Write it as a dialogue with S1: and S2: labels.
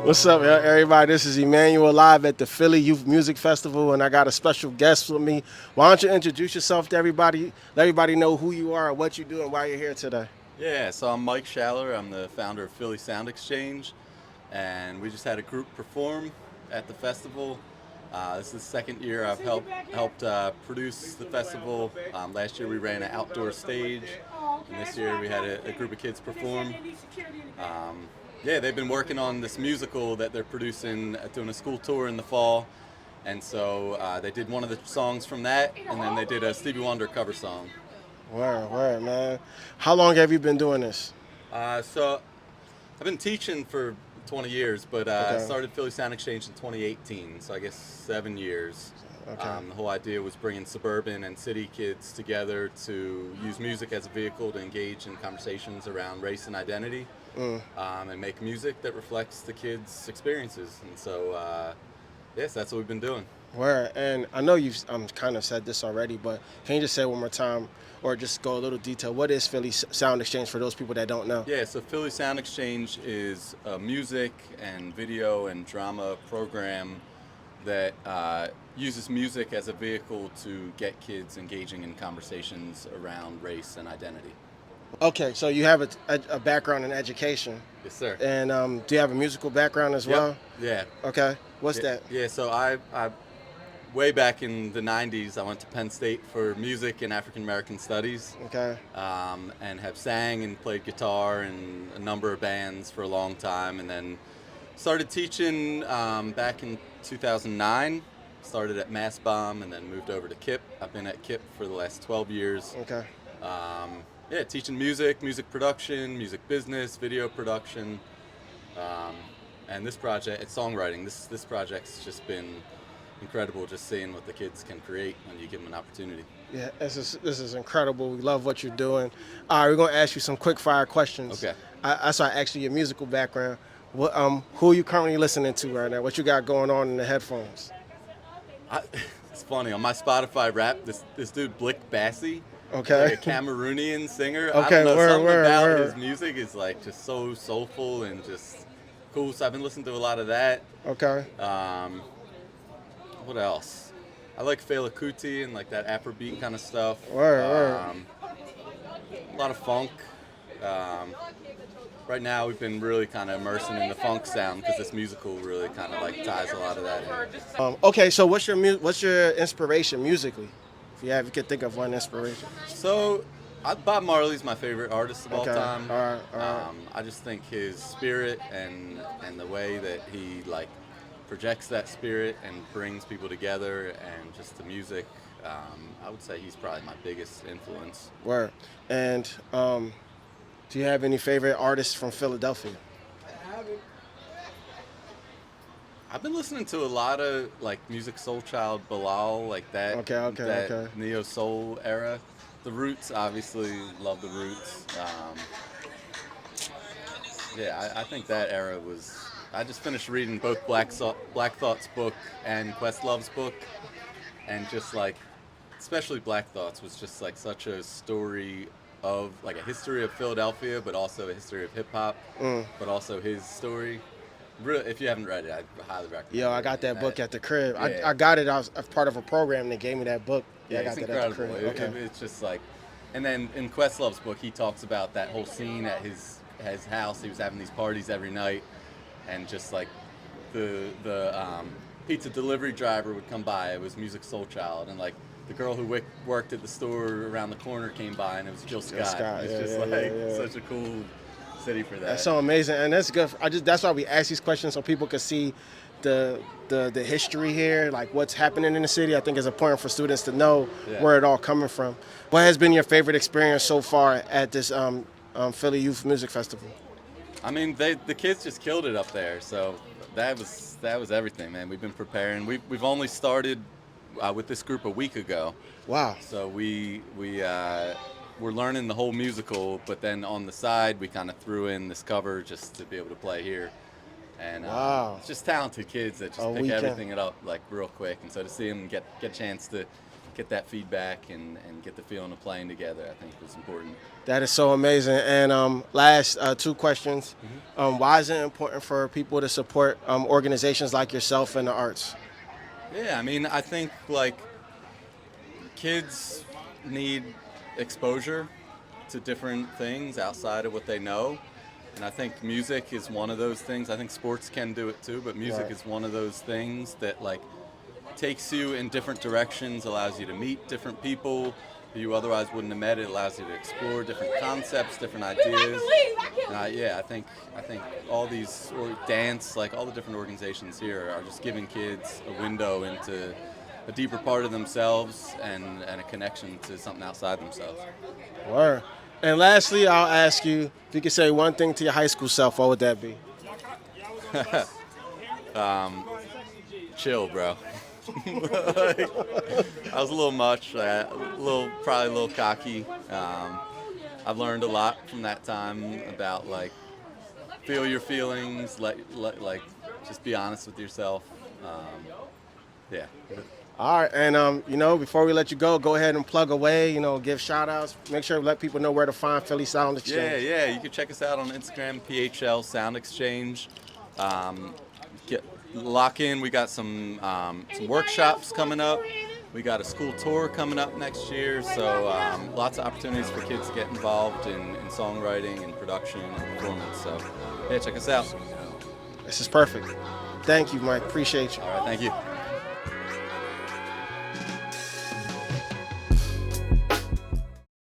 S1: What's up, everybody? This is Emmanuel live at the Philly Youth Music Festival, and I got a special guest with me. Why don't you introduce yourself to everybody? Let everybody know who you are, what you do, and why you're here today.
S2: Yeah, so I'm Mike Schaller. I'm the founder of Philly Sound Exchange, and we just had a group perform at the festival. This is the second year I've helped produce the festival. Last year we ran an outdoor stage, and this year we had a group of kids perform. Yeah, they've been working on this musical that they're producing, doing a school tour in the fall, and so they did one of the songs from that, and then they did a Stevie Wonder cover song.
S1: Word, man. How long have you been doing this?
S2: So I've been teaching for 20 years, but I
S1: Okay.
S2: started Philly Sound Exchange in 2018, so I guess 7 years.
S1: Okay.
S2: The whole idea was bringing suburban and city kids together to use music as a vehicle to engage in conversations around race and identity, and make music that reflects the kids' experiences. And so, yes, that's what we've been doing.
S1: Word. And I know you've kind of said this already, but can you just say it one more time, or just go a little detail? What is Philly Sound Exchange for those people that don't know?
S2: Yeah, so Philly Sound Exchange is a music and video and drama program that uses music as a vehicle to get kids engaging in conversations around race and identity.
S1: Okay, so you have a background in education,
S2: Yes, sir.
S1: and do you have a musical background as well?
S2: Yeah.
S1: Okay, what's
S2: Yeah,
S1: that?
S2: yeah, so I way back in the 90s, I went to Penn State for music and African American studies,
S1: Okay.
S2: and have sang and played guitar in a number of bands for a long time, and then started teaching back in 2009. Started at Mass Bomb and then moved over to KIPP. I've been at KIPP for the last 12 years.
S1: Okay.
S2: Yeah, teaching music production, music business, video production, and this project, it's songwriting. This project's just been incredible, just seeing what the kids can create when you give them an opportunity.
S1: Yeah, this is incredible. We love what you're doing. All right, we're gonna ask you some quick fire questions.
S2: Okay.
S1: That's why I asked you your musical background. What who are you currently listening to right now? What you got going on in the headphones?
S2: I, it's funny, on my Spotify rap, this dude Blick Bassi,
S1: Okay.
S2: like a Cameroonian singer. I
S1: Okay,
S2: don't know, something about
S1: word.
S2: his music is like just so soulful and just cool. So I've been listening to a lot of that.
S1: Okay.
S2: What else? I like Fela Kuti and like that Afrobeat kind of stuff.
S1: Word.
S2: A lot of funk. Right now we've been really kind of immersing in the funk sound because this musical really kind of like ties a lot of that in.
S1: Okay, so what's your inspiration musically? If you could think of one inspiration.
S2: So, Bob Marley's my favorite artist of all
S1: Okay.
S2: time.
S1: All right.
S2: I just think his spirit and the way that he like projects that spirit and brings people together, and just the music. I would say he's probably my biggest influence.
S1: Word. And do you have any favorite artists from Philadelphia?
S2: I've been listening to a lot of like Music Soul Child, Bilal, like that.
S1: Okay.
S2: Neo soul era. The Roots, obviously, love the Roots. Yeah, I think that era was. I just finished reading both Black Thought's book and Questlove's book, and just like, especially Black Thoughts was just like such a story of like a history of Philadelphia, but also a history of hip hop, but also his story. Really, if you haven't read it, I highly recommend.
S1: Yo, I got that book at the crib.
S2: Yeah.
S1: I got it. I was a part of a program that gave me that book.
S2: Yeah,
S1: I got
S2: it's
S1: that at the
S2: incredible.
S1: crib. Okay.
S2: It's just like, and then in Questlove's book, he talks about that whole scene at his house. He was having these parties every night, and just like the pizza delivery driver would come by. It was Music Soul Child, and like the girl who worked at the store around the corner came by, and it was Jill Scott.
S1: Scott,
S2: It's
S1: yeah,
S2: just
S1: yeah,
S2: like
S1: yeah.
S2: such a cool city for that.
S1: That's so amazing, and that's good. That's why we ask these questions so people can see the history here, like what's happening in the city. I think it's important for students to know where it all coming from. What has been your favorite experience so far at this Philly Youth Music Festival?
S2: I mean, the kids just killed it up there. So that was everything, man. We've been preparing. We've only started with this group a week ago.
S1: Wow.
S2: So we're learning the whole musical, but then on the side we kind of threw in this cover just to be able to play here. And it's just talented kids that just pick everything up like real quick. And so to see them get a chance to get that feedback and get the feeling of playing together, I think was important.
S1: That is so amazing. And last two questions. Why is it important for people to support organizations like yourself in the arts?
S2: Yeah, I mean, I think like kids need exposure to different things outside of what they know. And I think music is one of those things. I think sports can do it too, but music is one of those things that like takes you in different directions, allows you to meet different people who you otherwise wouldn't have met. It allows you to explore different concepts, different ideas. Yeah, I think all these, or dance, like all the different organizations here are just giving kids a window into a deeper part of themselves and a connection to something outside themselves.
S1: Word. And lastly, I'll ask you if you could say one thing to your high school self, what would that be?
S2: Chill, bro. Like, I was a little much, probably a little cocky. I've learned a lot from that time about like feel your feelings, like just be honest with yourself. Yeah.
S1: All right, and before we let you go ahead and plug away. Give shout outs. Make sure to let people know where to find Philly Sound Exchange.
S2: Yeah. You can check us out on Instagram, PHL Sound Exchange. Lock in. We got some workshops coming up. We got a school tour coming up next year. So lots of opportunities for kids to get involved in songwriting and production and performance. So yeah, check us out.
S1: This is perfect. Thank you, Mike. Appreciate you.
S2: All right, thank you.